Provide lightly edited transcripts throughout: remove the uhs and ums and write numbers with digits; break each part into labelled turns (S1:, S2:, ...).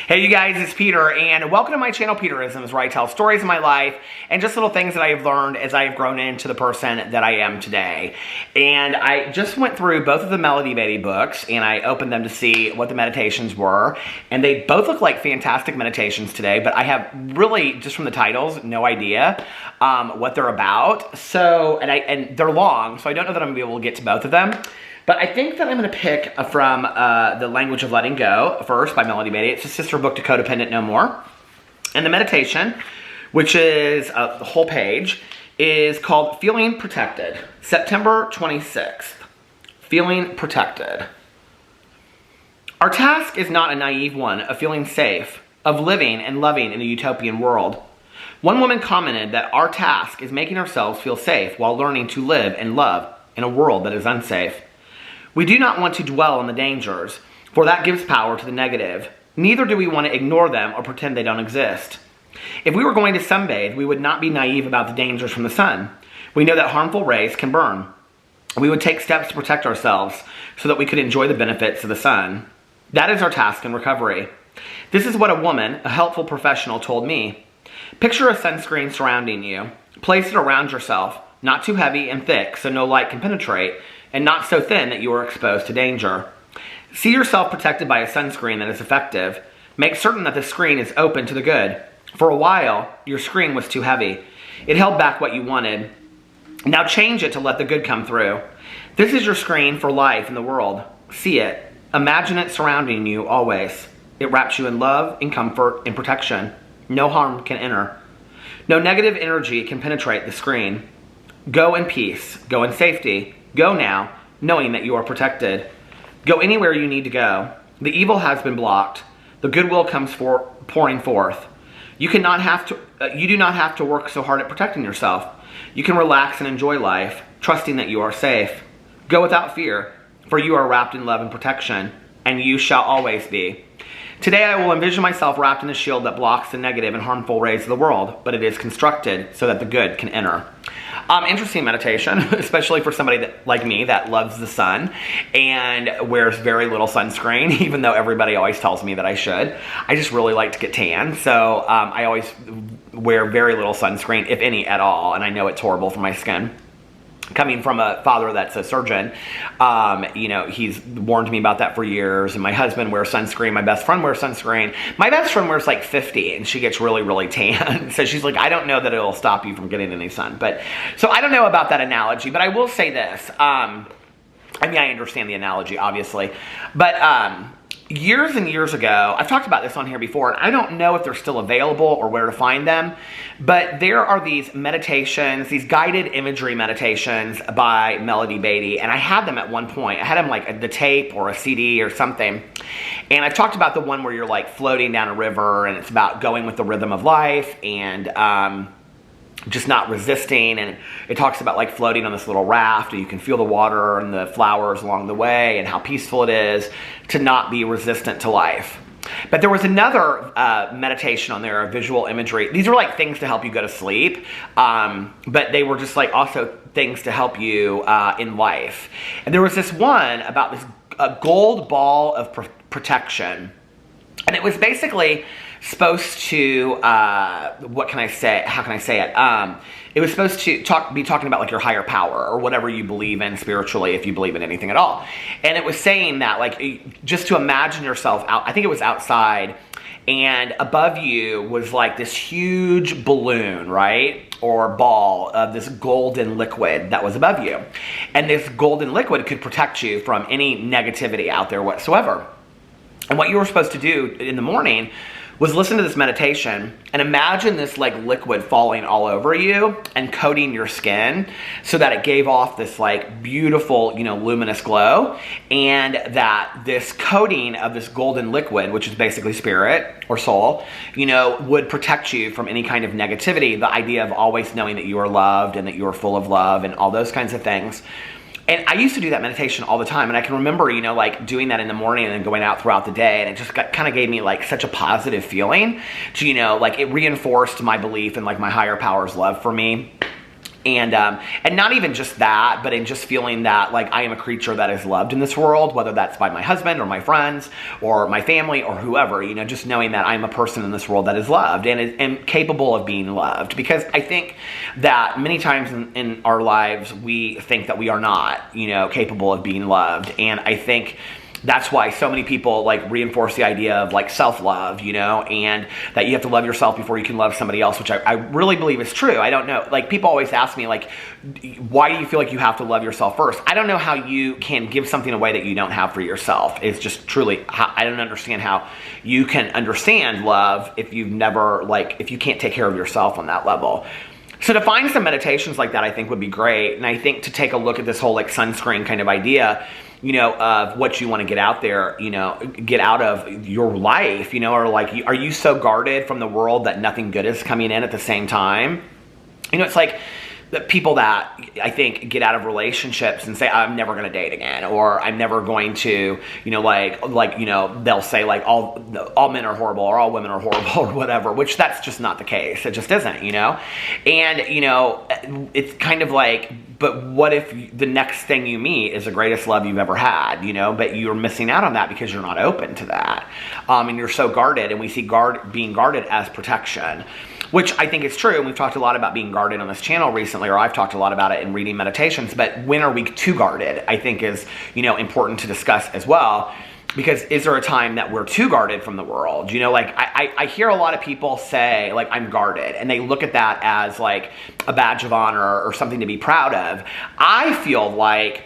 S1: Hey you guys, it's Peter, and welcome to my channel, Peterisms, where I tell stories of my life and just little things that I have learned as I have grown into the person that I am today. And I just went through both of the Melody Beatty books, and I opened them to see what the meditations were, and they both look like fantastic meditations today, but I have really, just from the titles, no idea what they're about. So, and they're long, so I don't know that I'm going to be able to get to both of them. But I think that I'm going to pick from The Language of Letting Go first by Melody Beatty. It's a sister book to Codependent No More. And the meditation, which is the whole page, is called Feeling Protected. September 26th. Feeling Protected. Our task is not a naive one of feeling safe, of living and loving in a utopian world. One woman commented that our task is making ourselves feel safe while learning to live and love in a world that is unsafe. We do not want to dwell on the dangers, for that gives power to the negative. Neither do we want to ignore them or pretend they don't exist. If we were going to sunbathe, we would not be naive about the dangers from the sun. We know that harmful rays can burn. We would take steps to protect ourselves so that we could enjoy the benefits of the sun. That is our task in recovery. This is what a woman, a helpful professional, told me. Picture a sunscreen surrounding you. Place it around yourself, not too heavy and thick so no light can penetrate, and not so thin that you are exposed to danger. See yourself protected by a sunscreen that is effective. Make certain that the screen is open to the good. For a while, your screen was too heavy. It held back what you wanted. Now change it to let the good come through. This is your screen for life in the world. See it. Imagine it surrounding you always. It wraps you in love, in comfort, in protection. No harm can enter. No negative energy can penetrate the screen. Go in peace. Go in safety. Go now, knowing that you are protected. Go anywhere you need to go. The evil has been blocked. The goodwill comes pouring forth. You do not have to work so hard at protecting yourself. You can relax and enjoy life, trusting that you are safe. Go without fear, for you are wrapped in love and protection, and you shall always be. Today I will envision myself wrapped in a shield that blocks the negative and harmful rays of the world, but it is constructed so that the good can enter. Interesting meditation, especially for somebody like me that loves the sun and wears very little sunscreen, even though everybody always tells me that I should. I just really like to get tan, so I always wear very little sunscreen, if any at all, and I know it's horrible for my skin. Coming from a father that's a surgeon, he's warned me about that for years. And my husband wears sunscreen. My best friend wears sunscreen. My best friend wears like 50 and she gets really, really tan. So she's like, I don't know that it'll stop you from getting any sun. So I don't know about that analogy, but I will say this. I understand the analogy, obviously. But years and years ago, I've talked about this on here before, and I don't know if they're still available or where to find them, but there are these meditations, these guided imagery meditations by Melody Beatty, and I had them at one point. I had them like the tape or a CD or something, and I've talked about the one where you're like floating down a river, and it's about going with the rhythm of life, and just not resisting, and it talks about like floating on this little raft, and you can feel the water and the flowers along the way, and how peaceful it is to not be resistant to life. But there was another meditation on there, visual imagery. These were like things to help you go to sleep, but they were just like also things to help you in life. And there was this one about this gold ball of protection, and it was basically supposed to, what can I say? How can I say it? It was supposed to be talking about like your higher power or whatever you believe in spiritually, if you believe in anything at all. And it was saying that like, just to imagine yourself out, I think it was outside, and above you was like this huge balloon, right? Or ball of this golden liquid that was above you. And this golden liquid could protect you from any negativity out there whatsoever. And what you were supposed to do in the morning was listen to this meditation and imagine this like liquid falling all over you and coating your skin so that it gave off this like beautiful, luminous glow, and that this coating of this golden liquid, which is basically spirit or soul, would protect you from any kind of negativity. The idea of always knowing that you are loved and that you are full of love and all those kinds of things. And I used to do that meditation all the time, and I can remember, like doing that in the morning and then going out throughout the day, and it just kind of gave me like such a positive feeling to, like it reinforced my belief in like my higher power's love for me. And not even just that, but in just feeling that like I am a creature that is loved in this world, whether that's by my husband or my friends or my family or whoever, you know, just knowing that I'm a person in this world that is loved and capable of being loved. Because I think that many times in our lives, we think that we are not, you know, capable of being loved. And I think that's why so many people like reinforce the idea of like self-love, you know, and that you have to love yourself before you can love somebody else, which I really believe is true. I don't know. Like people always ask me like, why do you feel like you have to love yourself first? I don't know how you can give something away that you don't have for yourself. It's just truly, I don't understand how you can understand love if you've never if you can't take care of yourself on that level. So to find some meditations like that, I think would be great. And I think to take a look at this whole like sunscreen kind of idea, you know, of what you want to get out there, you know, get out of your life, you know, or like, are you so guarded from the world that nothing good is coming in at the same time? You know, it's like the people that I think get out of relationships and say, I'm never going to date again, or I'm never going to, you know, like, you know, they'll say like all men are horrible or all women are horrible or whatever, which that's just not the case. It just isn't, you know? And, you know, it's kind of like, but what if the next thing you meet is the greatest love you've ever had, you know, but you're missing out on that because you're not open to that. And you're so guarded, and we see being guarded as protection, which I think is true. And we've talked a lot about being guarded on this channel recently, or I've talked a lot about it in reading meditations, but when are we too guarded, I think is, you know, important to discuss as well. Because is there a time that we're too guarded from the world? You know, like I hear a lot of people say like, I'm guarded, and they look at that as like a badge of honor or something to be proud of. I feel like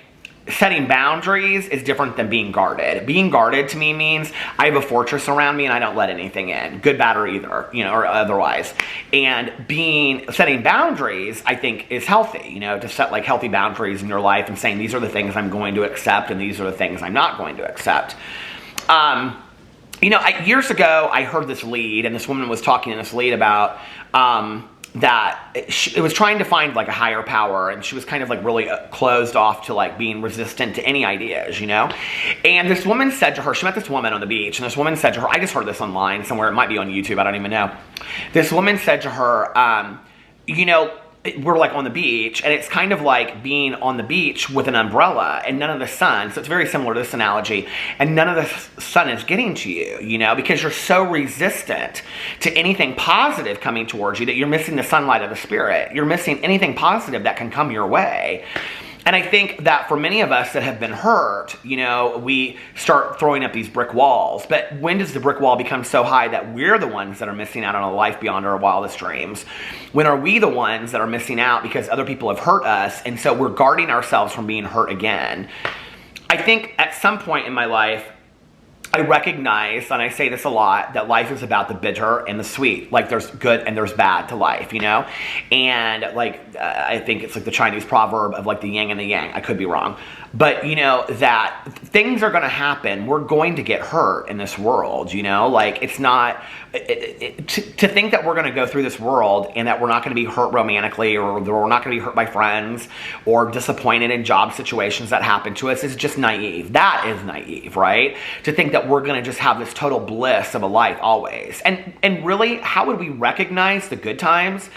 S1: setting boundaries is different than being guarded. Being guarded to me means I have a fortress around me and I don't let anything in, good, bad, or either, you know, or otherwise. And setting boundaries, I think, is healthy, you know, to set like healthy boundaries in your life and saying these are the things I'm going to accept and these are the things I'm not going to accept. You know, years ago I heard this lead, and this woman was talking in this lead about that it was trying to find like a higher power, and she was kind of like really closed off to like being resistant to any ideas, you know. And this woman said to her, she met this woman on the beach, and this woman said to her, I just heard this online somewhere, it might be on YouTube, I don't even know. This woman said to her, you know, we're like on the beach, and it's kind of like being on the beach with an umbrella and none of the sun. So it's very similar to this analogy. And none of the sun is getting to you, you know, because you're so resistant to anything positive coming towards you that you're missing the sunlight of the spirit. You're missing anything positive that can come your way. And I think that for many of us that have been hurt, you know, we start throwing up these brick walls. But when does the brick wall become so high that we're the ones that are missing out on a life beyond our wildest dreams? When are we the ones that are missing out because other people have hurt us, and so we're guarding ourselves from being hurt again? I think at some point in my life, I recognize, and I say this a lot, that life is about the bitter and the sweet. Like there's good and there's bad to life, you know? And like, I think it's like the Chinese proverb of like the yin and the yang. I could be wrong. But you know, that things are going to happen. We're going to get hurt in this world, you know? Like it's not, to think that we're going to go through this world and that we're not going to be hurt romantically, or we're not going to be hurt by friends or disappointed in job situations that happen to us is just naive. That is naive, right? To think that we're going to just have this total bliss of a life always. And really, how would we recognize the good times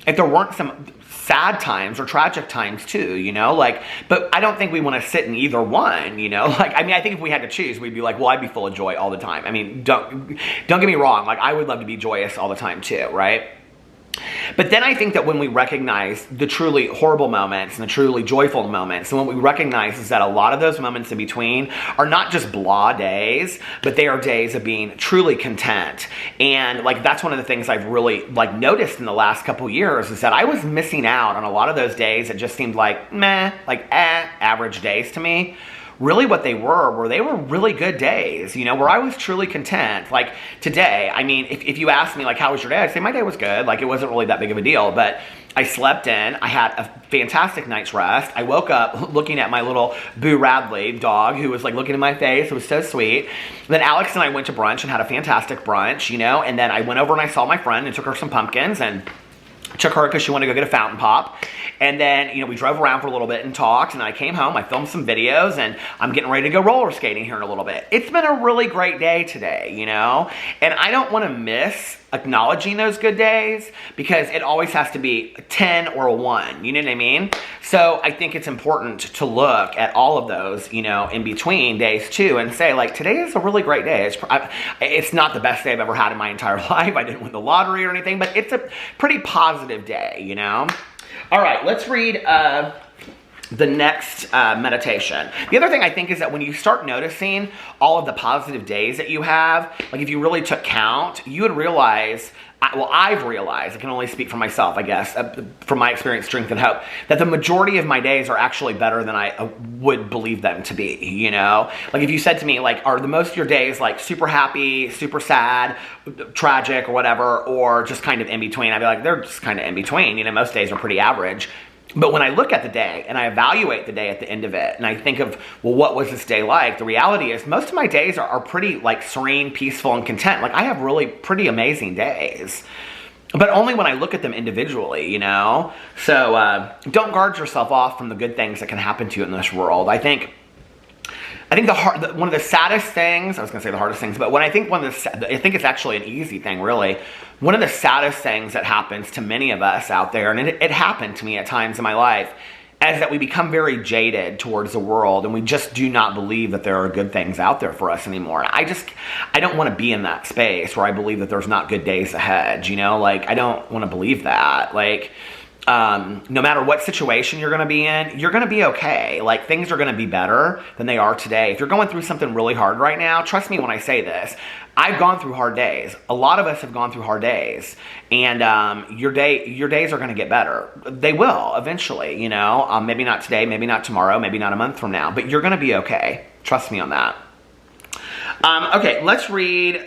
S1: if there weren't some sad times or tragic times too, you know? Like, but I don't think we want to sit in either one, you know? Like, I mean, I think if we had to choose, we'd be like, well, I'd be full of joy all the time. I mean, don't get me wrong. Like, I would love to be joyous all the time too, right? But then I think that when we recognize the truly horrible moments and the truly joyful moments, and what we recognize is that a lot of those moments in between are not just blah days, but they are days of being truly content. And like, that's one of the things I've really like noticed in the last couple years is that I was missing out on a lot of those days that just seemed like meh, like average days to me. Really what they were really good days, you know, where I was truly content. Like today, I mean, if you ask me like, how was your day? I'd say my day was good. Like it wasn't really that big of a deal, but I slept in, I had a fantastic night's rest. I woke up looking at my little Boo Radley dog who was like looking in my face. It was so sweet. Then Alex and I went to brunch and had a fantastic brunch, you know, and then I went over and I saw my friend and took her some pumpkins and took her because she wanted to go get a fountain pop. And then, you know, we drove around for a little bit and talked, and I came home, I filmed some videos, and I'm getting ready to go roller skating here in a little bit. It's been a really great day today, you know? And I don't want to miss acknowledging those good days because it always has to be a 10 or a 1, you know what I mean? So I think it's important to look at all of those, you know, in between days too, and say like, today is a really great day. It's not the best day I've ever had in my entire life. I didn't win the lottery or anything, but it's a pretty positive day, you know? All right, let's read the next meditation. The other thing I think is that when you start noticing all of the positive days that you have, like if you really took count, you would realize, well, I've realized, I can only speak for myself, I guess, from my experience, strength, and hope, that the majority of my days are actually better than I would believe them to be, you know? Like if you said to me, like, are the most of your days like super happy, super sad, tragic, or whatever, or just kind of in between? I'd be like, they're just kind of in between, you know, most days are pretty average. But when I look at the day and I evaluate the day at the end of it and I think of, well, what was this day like? The reality is most of my days are pretty like serene, peaceful, and content. Like I have really pretty amazing days, but only when I look at them individually, you know? So don't guard yourself off from the good things that can happen to you in this world. I think one of the saddest things, I was going to say the hardest things, but I think it's actually an easy thing, really. One of the saddest things that happens to many of us out there, and it happened to me at times in my life, is that we become very jaded towards the world, and we just do not believe that there are good things out there for us anymore. I don't want to be in that space where I believe that there's not good days ahead, you know? Like, I don't want to believe that. Like, no matter what situation you're going to be in, you're going to be okay. Like things are going to be better than they are today. If you're going through something really hard right now, trust me when I say this, I've gone through hard days. A lot of us have gone through hard days, and your days are going to get better. They will eventually, you know, maybe not today, maybe not tomorrow, maybe not a month from now, but you're going to be okay. Trust me on that. Okay, let's read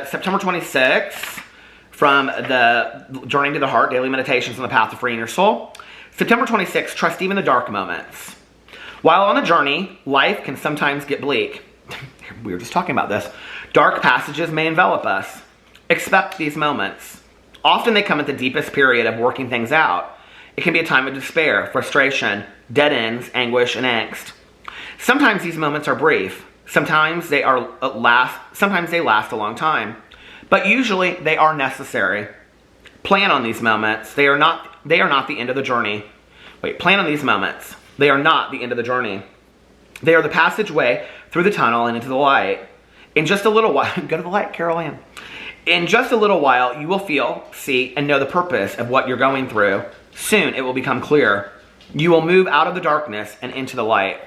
S1: September 26th. From the Journey to the Heart, Daily Meditations on the Path to Freeing Your Soul. September 26th, trust even the dark moments. While on a journey, life can sometimes get bleak. We were just talking about this. Dark passages may envelop us. Expect these moments. Often they come at the deepest period of working things out. It can be a time of despair, frustration, dead ends, anguish, and angst. Sometimes these moments are brief. Sometimes they last a long time. But usually they are necessary. Plan on these moments. They are not the end of the journey. Plan on these moments. They are not the end of the journey. They are the passageway through the tunnel and into the light. In just a little while, go to the light, Carol Ann. In just a little while, you will feel, see, and know the purpose of what you're going through. Soon it will become clear. You will move out of the darkness and into the light.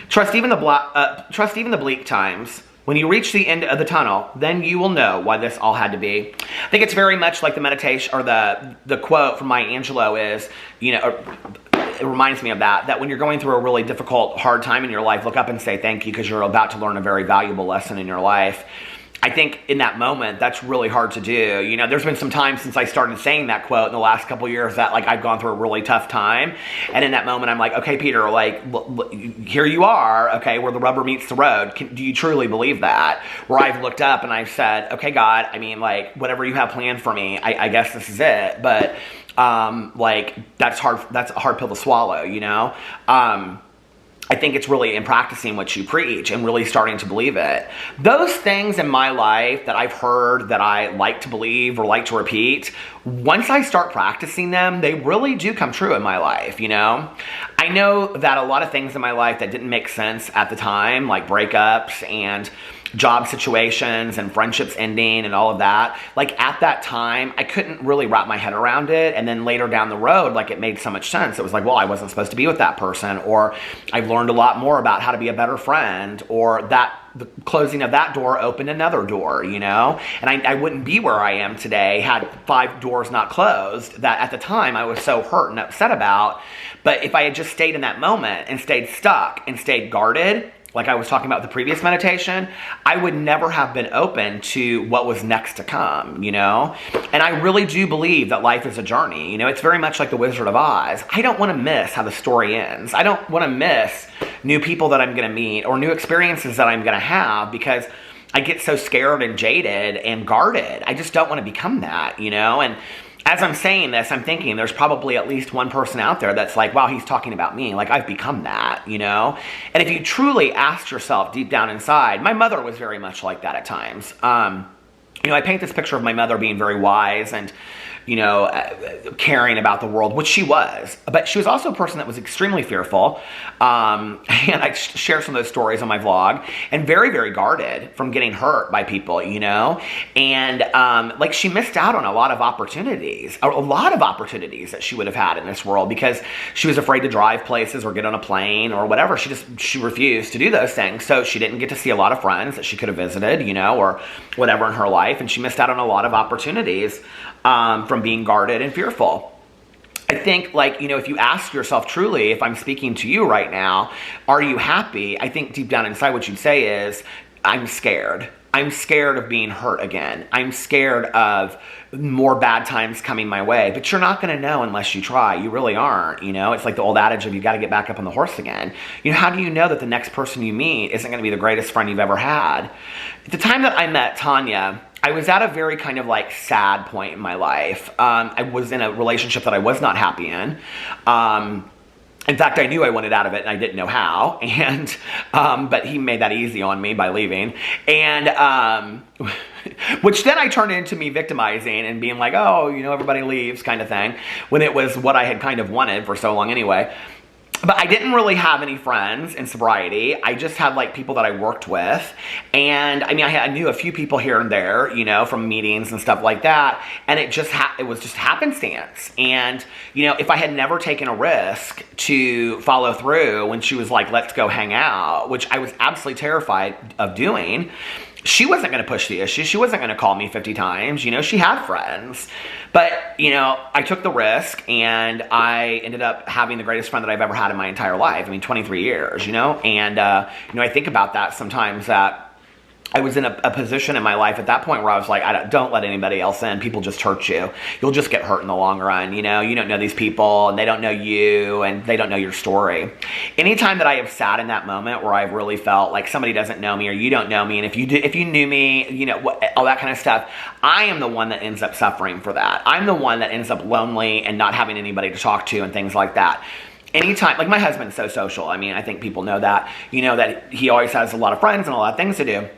S1: Trust even the bleak times. When you reach the end of the tunnel, then you will know why this all had to be. I think it's very much like the meditation, or the quote from Maya Angelou is, you know, it reminds me of that when you're going through a really difficult, hard time in your life, look up and say thank you because you're about to learn a very valuable lesson in your life. I think in that moment, that's really hard to do. You know, there's been some time since I started saying that quote in the last couple of years that like I've gone through a really tough time. And in that moment, I'm like, okay, Peter, like here you are, okay, where the rubber meets the road. Do you truly believe that? Where I've looked up and I've said, okay, God, I mean, like whatever you have planned for me, I guess this is it. But like that's a hard pill to swallow, you know? I think it's really in practicing what you preach and really starting to believe it. Those things in my life that I've heard that I like to believe or like to repeat, once I start practicing them, they really do come true in my life, you know? I know that a lot of things in my life that didn't make sense at the time, like breakups and job situations and friendships ending and all of that, like at that time, I couldn't really wrap my head around it. And then later down the road, like it made so much sense. It was like, well, I wasn't supposed to be with that person, or I've learned a lot more about how to be a better friend, or that the closing of that door opened another door, you know? And I wouldn't be where I am today had 5 doors not closed that at the time I was so hurt and upset about. But if I had just stayed in that moment and stayed stuck and stayed guarded, like I was talking about the previous meditation, I would never have been open to what was next to come, you know? And I really do believe that life is a journey. You know, it's very much like the Wizard of Oz. I don't want to miss how the story ends. I don't want to miss new people that I'm going to meet or new experiences that I'm going to have because I get so scared and jaded and guarded. I just don't want to become that, you know? And as I'm saying this, I'm thinking there's probably at least one person out there that's like, wow, he's talking about me. Like, I've become that, you know? And if you truly asked yourself deep down inside, my mother was very much like that at times. You know, I paint this picture of my mother being very wise and, you know, caring about the world, which she was. But she was also a person that was extremely fearful. And I share some of those stories on my vlog. And very, very guarded from getting hurt by people, you know. And, like, she missed out on a lot of opportunities. A lot of opportunities that she would have had in this world because she was afraid to drive places or get on a plane or whatever. She refused to do those things. So she didn't get to see a lot of friends that she could have visited, you know, or whatever in her life. And she missed out on a lot of opportunities from being guarded and fearful. I think, like, you know, if you ask yourself truly, if I'm speaking to you right now, are you happy? I think deep down inside what you'd say is, I'm scared. I'm scared of being hurt again. I'm scared of more bad times coming my way. But you're not going to know unless you try. You really aren't, you know? It's like the old adage of you got to get back up on the horse again. You know, how do you know that the next person you meet isn't going to be the greatest friend you've ever had? At the time that I met Tanya, I was at a very kind of like sad point in my life. I was in a relationship that I was not happy in. In fact, I knew I wanted out of it and I didn't know how. And, but he made that easy on me by leaving. And, which then I turned into me victimizing and being like, oh, you know, everybody leaves kind of thing. When it was what I had kind of wanted for so long anyway. But I didn't really have any friends in sobriety. I just had like people that I worked with. And I mean, I knew a few people here and there, you know, from meetings and stuff like that. And it was just happenstance. And, you know, if I had never taken a risk to follow through when she was like, let's go hang out, which I was absolutely terrified of doing, she wasn't going to push the issue. She wasn't going to call me 50 times. You know, she had friends. But, you know, I took the risk and I ended up having the greatest friend that I've ever had in my entire life. I mean, 23 years, you know. And, you know, I think about that sometimes that I was in a position in my life at that point where I was like, don't let anybody else in. People just hurt you. You'll just get hurt in the long run. You know, you don't know these people and they don't know you and they don't know your story. Anytime that I have sat in that moment where I've really felt like somebody doesn't know me or you don't know me, and if you knew me, you know, all that kind of stuff, I am the one that ends up suffering for that. I'm the one that ends up lonely and not having anybody to talk to and things like that. Anytime, like my husband's so social. I mean, I think people know that, you know, that he always has a lot of friends and a lot of things to do.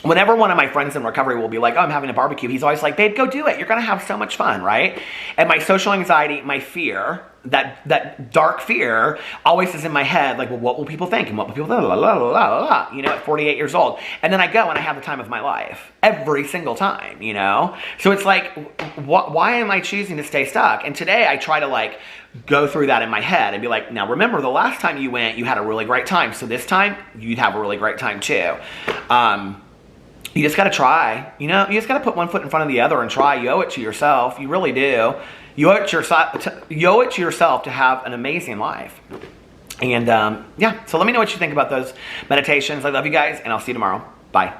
S1: Whenever one of my friends in recovery will be like, oh, I'm having a barbecue, he's always like, babe, go do it. You're going to have so much fun, right? And my social anxiety, my fear, that dark fear always is in my head, like, well, what will people think? And what will people think? La, la, la, la, la, you know, at 48 years old. And then I go and I have the time of my life every single time, you know? So it's like, why am I choosing to stay stuck? And today I try to like go through that in my head and be like, now remember the last time you went, you had a really great time. So this time you'd have a really great time too. You just got to try, you know, you just got to put one foot in front of the other and try. You owe it to yourself. You really do. You owe it to yourself to have an amazing life. And yeah, so let me know what you think about those meditations. I love you guys and I'll see you tomorrow. Bye.